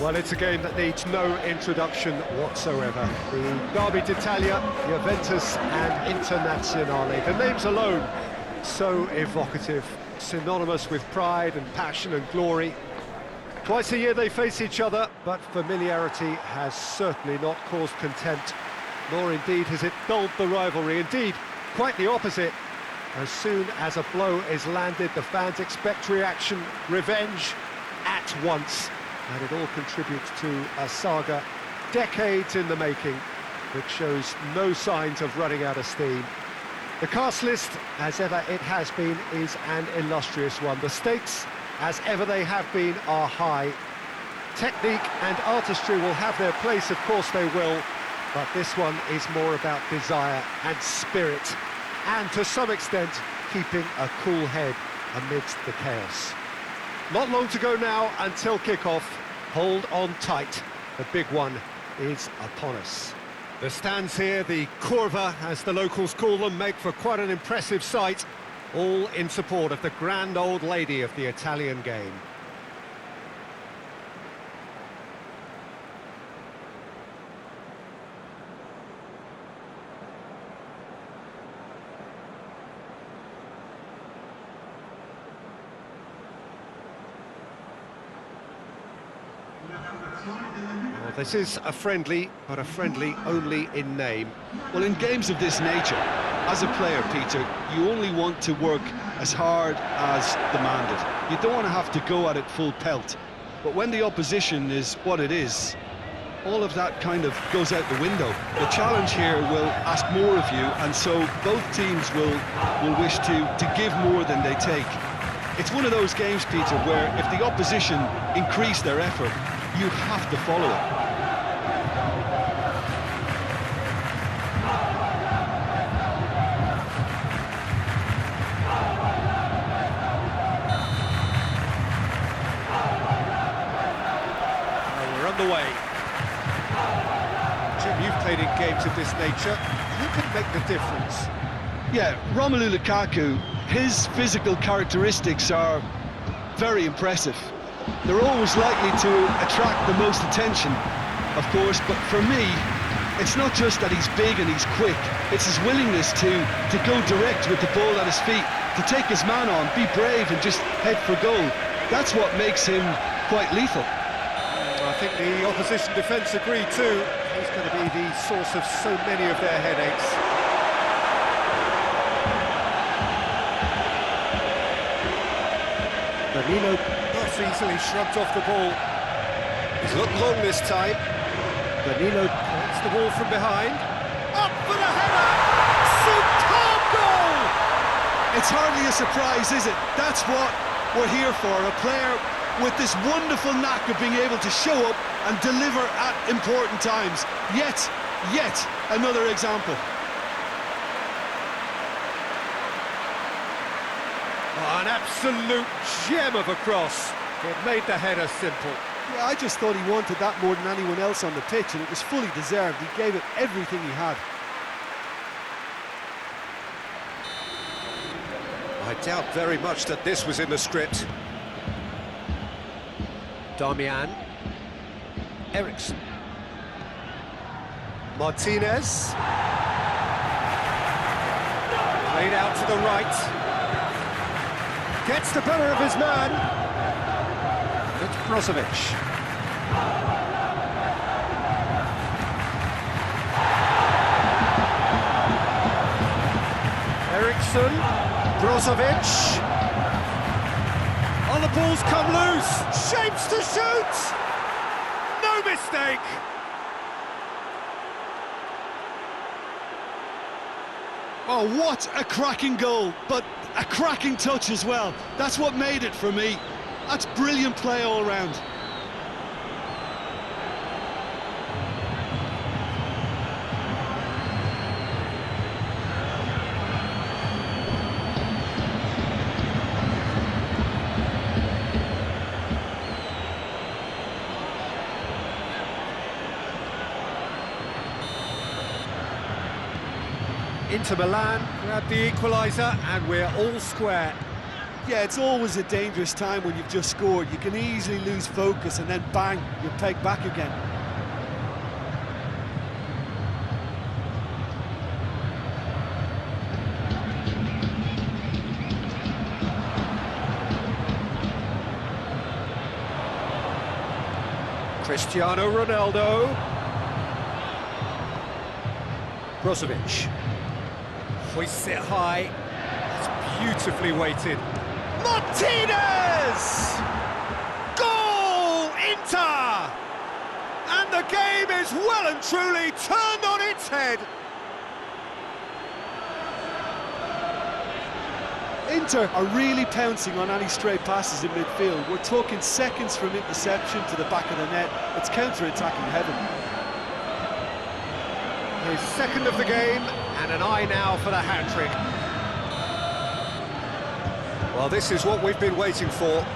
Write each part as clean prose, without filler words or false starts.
Well, it's a game that needs no introduction whatsoever. The Derby d'Italia, Juventus and Internazionale. The names alone, so evocative, synonymous with pride and passion and glory. Twice a year they face each other, but familiarity has certainly not caused contempt, nor indeed has it dulled the rivalry. Indeed, quite the opposite. As soon as a blow is landed, the fans expect reaction, revenge, at once. And it all contributes to a saga, decades in the making, which shows no signs of running out of steam. The cast list, as ever it has been, is an illustrious one. The stakes, as ever they have been, are high. Technique and artistry will have their place, of course they will, but this one is more about desire and spirit, and to some extent, keeping a cool head amidst the chaos. Not long to go now until kick-off. Hold on tight. The big one is upon us. The stands here, the curva, as the locals call them, make for quite an impressive sight, all in support of the grand old lady of the Italian game. Well, this is a friendly, but a friendly only in name. Well, in games of this nature, as a player, Peter, you only want to work as hard as demanded. You don't want to have to go at it full pelt. But when the opposition is what it is, all of that kind of goes out the window. The challenge here will ask more of you, and so both teams will wish to give more than they take. It's one of those games, Peter, where if the opposition increase their effort, you have to follow it. We're underway. Jim, you've played in games of this nature. Who can make the difference? Yeah, Romelu Lukaku, his physical characteristics are very impressive. They're always likely to attract the most attention, of course, but for me, it's not just that he's big and he's quick, it's his willingness to go direct with the ball at his feet, to take his man on, be brave and just head for goal. That's what makes him quite lethal. I think the opposition defence agree too. He's going to be the source of so many of their headaches. Danilo easily shrugged off the ball. He's looked long this time. Danilo points the ball from behind. Up for the header! Superb goal! It's hardly a surprise, is it? That's what we're here for. A player with this wonderful knack of being able to show up and deliver at important times. Yet another example. Oh, an absolute gem of a cross. It made the header simple. Yeah, I just thought he wanted that more than anyone else on the pitch, and it was fully deserved. He gave it everything he had. I doubt very much that this was in the script. Damian. Eriksson. Martinez. Played out to the right. Gets the better of his man. It's Brozovic. Eriksson. Brozovic. Oh, the ball's come loose. Shapes to shoot. No mistake. Oh, what a cracking goal, but a cracking touch as well. That's what made it for me. That's brilliant play all round. Inter Milan grab the equaliser and we're all square. Yeah, it's always a dangerous time when you've just scored. You can easily lose focus and then bang, you're pegged back again. Cristiano Ronaldo. Brozovic. Hoists it high. It's beautifully weighted. Martinez! Goal! Inter! And the game is well and truly turned on its head. Inter are really pouncing on any stray passes in midfield. We're talking seconds from interception to the back of the net. It's counter-attacking heaven. His second of the game, and an eye now for the hat-trick. Well, this is what we've been waiting for.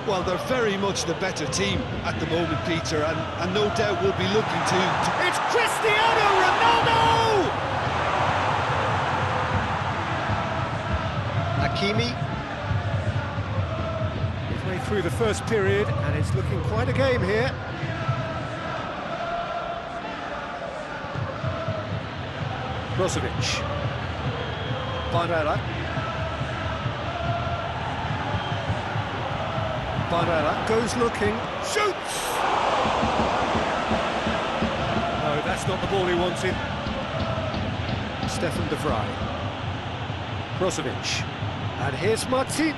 Well, they're very much the better team at the moment, Peter, and no doubt will be looking to... It's Cristiano Ronaldo! Hakimi. Midway through the first period, and it's looking quite a game here. Brozovic. Barella. Barella goes looking, shoots! No, that's not the ball he wanted. Stefan de Vrij. Brozovic. And here's Martinez! He's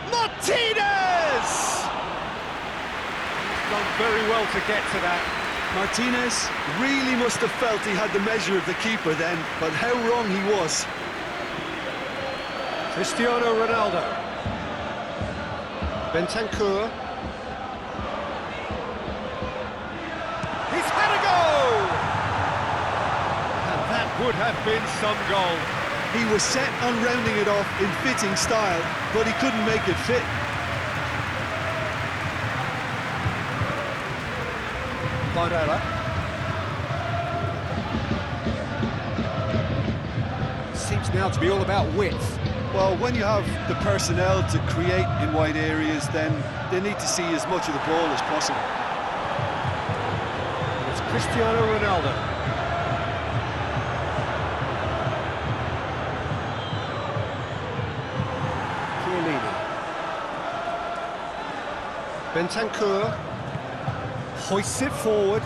done very well to get to that. Martinez really must have felt he had the measure of the keeper then, but how wrong he was. Cristiano Ronaldo. Bentancur. He's had a goal! And that would have been some goal. He was set on rounding it off in fitting style, but he couldn't make it fit. Barella. Seems now to be all about width. Well, when you have the personnel to create in wide areas, then they need to see as much of the ball as possible. And it's Cristiano Ronaldo. Chiellini. Bentancur. Hoists it forward.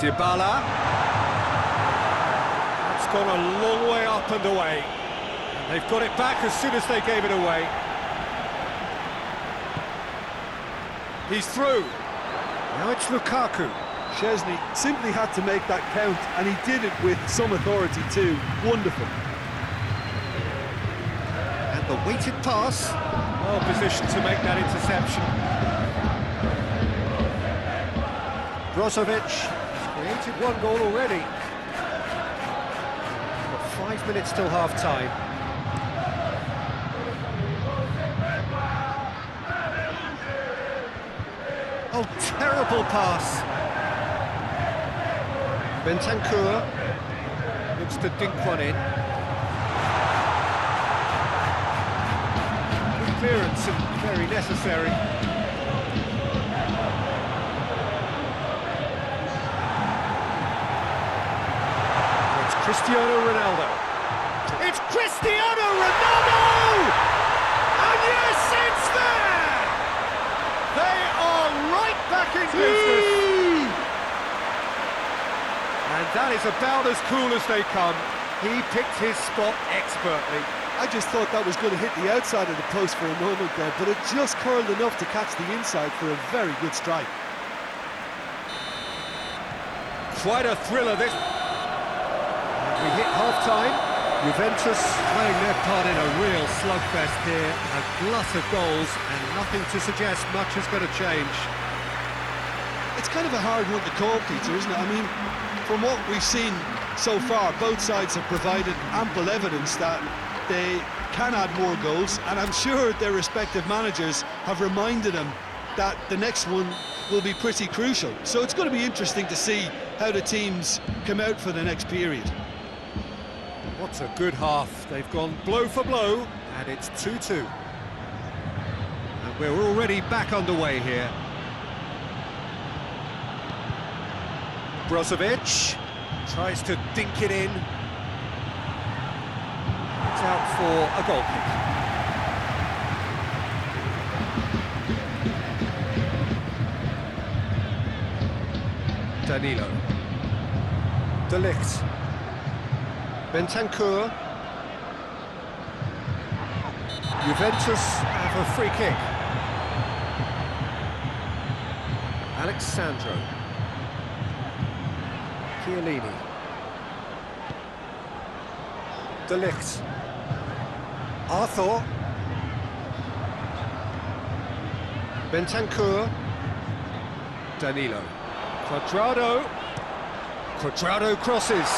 Dybala. That's gone a long way up and away. And they've got it back as soon as they gave it away. He's through. Now it's Lukaku. Szczesny simply had to make that count, and he did it with some authority too. Wonderful. And the weighted pass. Well positioned to make that interception. Brozovic created one goal already. Got 5 minutes till half-time. Oh, terrible pass. Bentancur looks to dink one in. Good clearance and very necessary. Cristiano Ronaldo. It's Cristiano Ronaldo! And yes, it's there! They are right back in business. And that is about as cool as they come. He picked his spot expertly. I just thought that was going to hit the outside of the post for a moment there, but it just curled enough to catch the inside for a very good strike. Quite a thriller, this. We hit half-time. Juventus playing their part in a real slugfest here. A glut of goals and nothing to suggest much is going to change. It's kind of a hard one to call, Peter, isn't it? I mean, from what we've seen so far, both sides have provided ample evidence that they can add more goals, and I'm sure their respective managers have reminded them that the next one will be pretty crucial. So it's going to be interesting to see how the teams come out for the next period. What's a good half. They've gone blow for blow, And it's 2-2. And we're already back underway here. Brozovic tries to dink it in. It's out for a goal kick. Danilo. De Ligt. Bentancur. Juventus have a free kick. Alexandro. Chiellini. De Ligt. Arthur. Bentancur. Danilo. Quadrado crosses.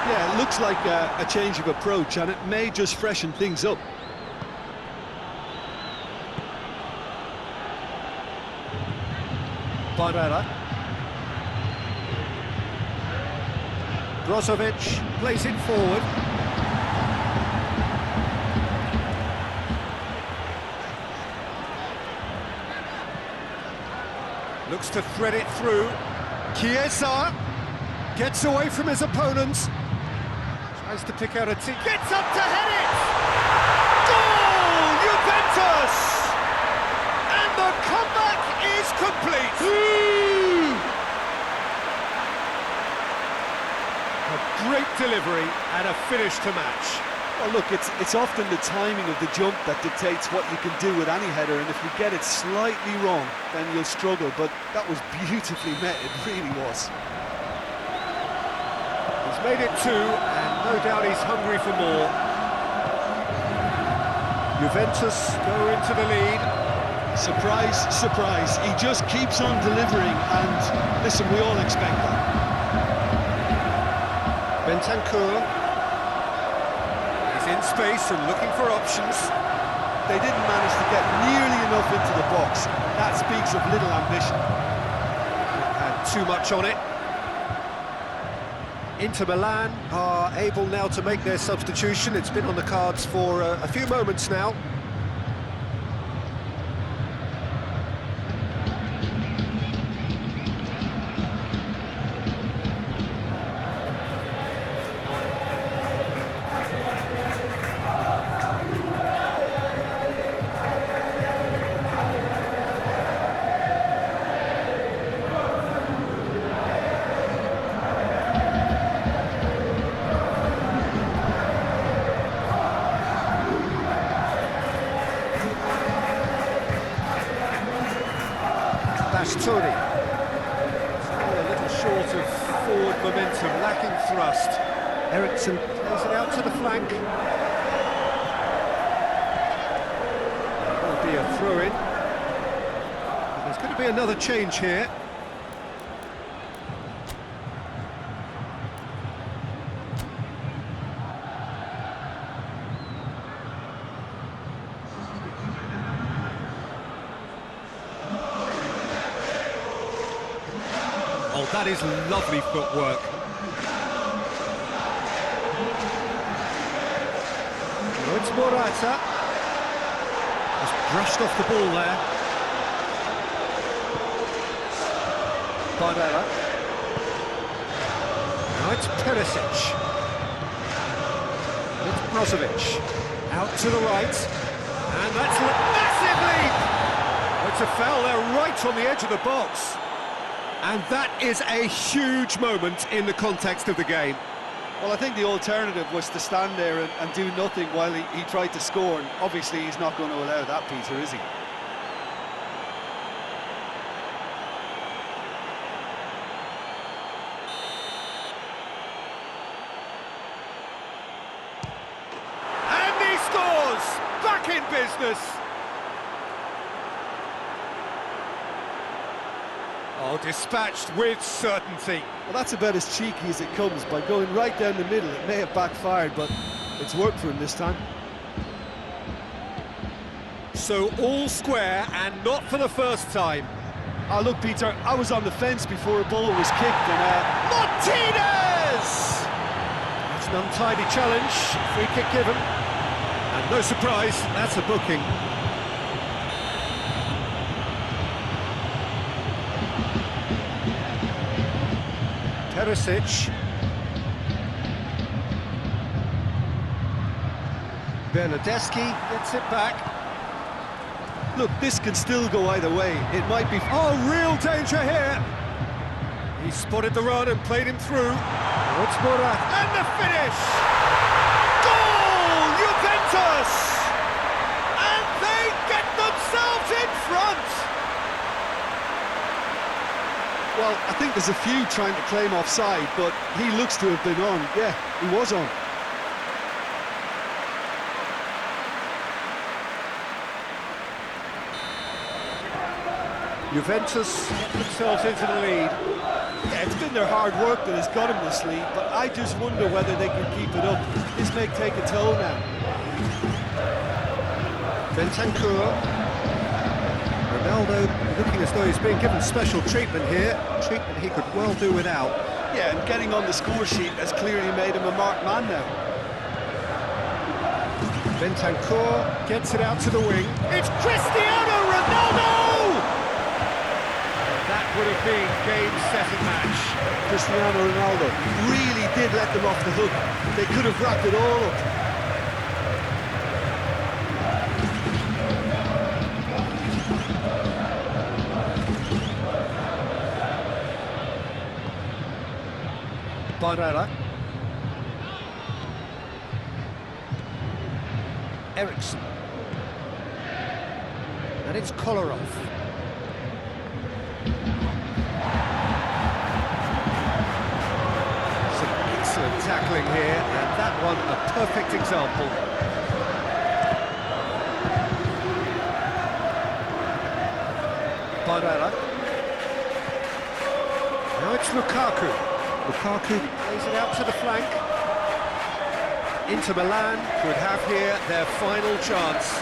Yeah, it looks like a change of approach, and it may just freshen things up. Barella. Brozovic plays it forward. Looks to thread it through. Chiesa gets away from his opponents. Tries to pick out a tee. Gets up to head it! Goal! Juventus! And the comeback is complete! A great delivery and a finish to match. Well, look, it's often the timing of the jump that dictates what you can do with any header, and if you get it slightly wrong, then you'll struggle, but that was beautifully met, it really was. He's made it two, and no doubt he's hungry for more. Juventus go into the lead. Surprise, surprise, he just keeps on delivering, and listen, we all expect that. Bentancur. In space and looking for options. They didn't manage to get nearly enough into the box. That speaks of little ambition. Had too much on it. Inter Milan are able now to make their substitution. It's been on the cards for a few moments now. Tony. A little short of forward momentum, lacking thrust. Eriksson plays it out to the flank. Will be a throw-in. There's going to be another change here. Oh, that is lovely footwork. Oh, it's Morata. Just brushed off the ball there. Barella. Now it's Perisic. It's Brozovic. Out to the right. And that's a massive leap! Oh, it's a foul there right on the edge of the box. And that is a huge moment in the context of the game. Well, I think the alternative was to stand there and do nothing while he tried to score, and obviously he's not going to allow that, Peter, is he? And he scores! Back in business! Oh, dispatched with certainty. Well, that's about as cheeky as it comes. By going right down the middle, it may have backfired, but it's worked for him this time. So all square, and not for the first time. Oh, look, Peter, I was on the fence before a ball was kicked, and Martinez! It's an untidy challenge, free kick given. And No surprise, that's a booking. Perisic. Bernardeschi gets it back. Look, this can still go either way. It might be... Oh, real danger here! He spotted the run and played him through. It's Murat, and the finish! Goal! Juventus! And they get themselves in front! Well, I think there's a few trying to claim offside, but he looks to have been on. Yeah, he was on. Juventus get themselves into the lead. Yeah, it's been their hard work that has got him this lead, but I just wonder whether they can keep it up. This may take a toll now. Bentancur. Ronaldo looking as though he's being given special treatment here. Treatment he could well do without. Yeah, and getting on the score sheet has clearly made him a marked man now. Bentancur gets it out to the wing. It's Cristiano Ronaldo! That would have been game, set and match. Cristiano Ronaldo really did let them off the hook. They could have wrapped it all up. Barrera. Eriksson. And it's Kolarov. Some excellent tackling here, and that one a perfect example. Barrera. Now it's Lukaku. Lukaku plays it out to the flank. Inter Milan could have here their final chance.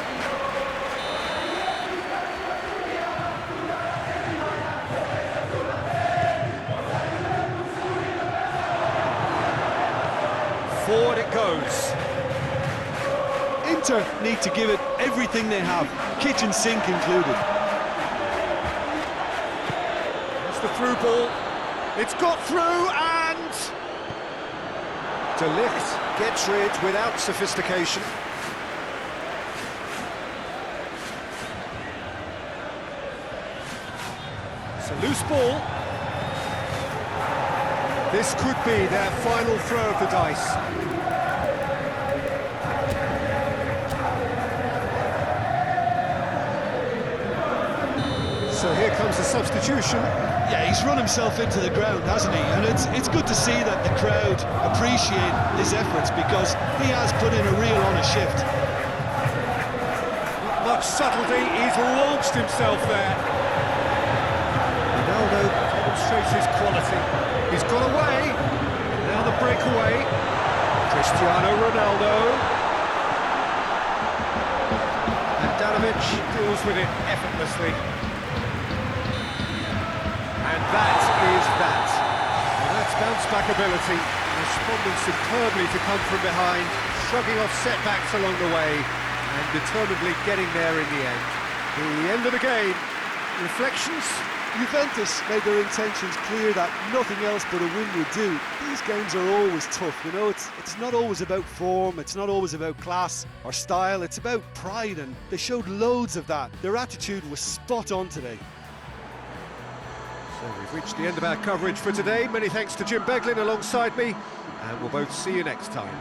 Forward it goes. Inter need to give it everything they have, kitchen sink included. That's the through ball. It's got through and... De Ligt gets rid without sophistication. It's a loose ball. This could be their final throw of the dice. So here comes the substitution. Yeah, he's run himself into the ground, hasn't he? And it's good to see that the crowd appreciate his efforts because he has put in a real honest shift. Not much subtlety, he's launched himself there. Ronaldo demonstrates his quality. He's got away. Now the breakaway. Cristiano Ronaldo. And Danovic deals with it effortlessly. And that is that. And that's bounce-back ability, responding superbly to come from behind, shrugging off setbacks along the way, and determinedly getting there in the end. The end of the game. Reflections? Juventus made their intentions clear that nothing else but a win would do. These games are always tough, you know, it's not always about form, it's not always about class or style, it's about pride, and they showed loads of that. Their attitude was spot on today. So we've reached the end of our coverage for today. Many thanks to Jim Beglin alongside me, and we'll both see you next time.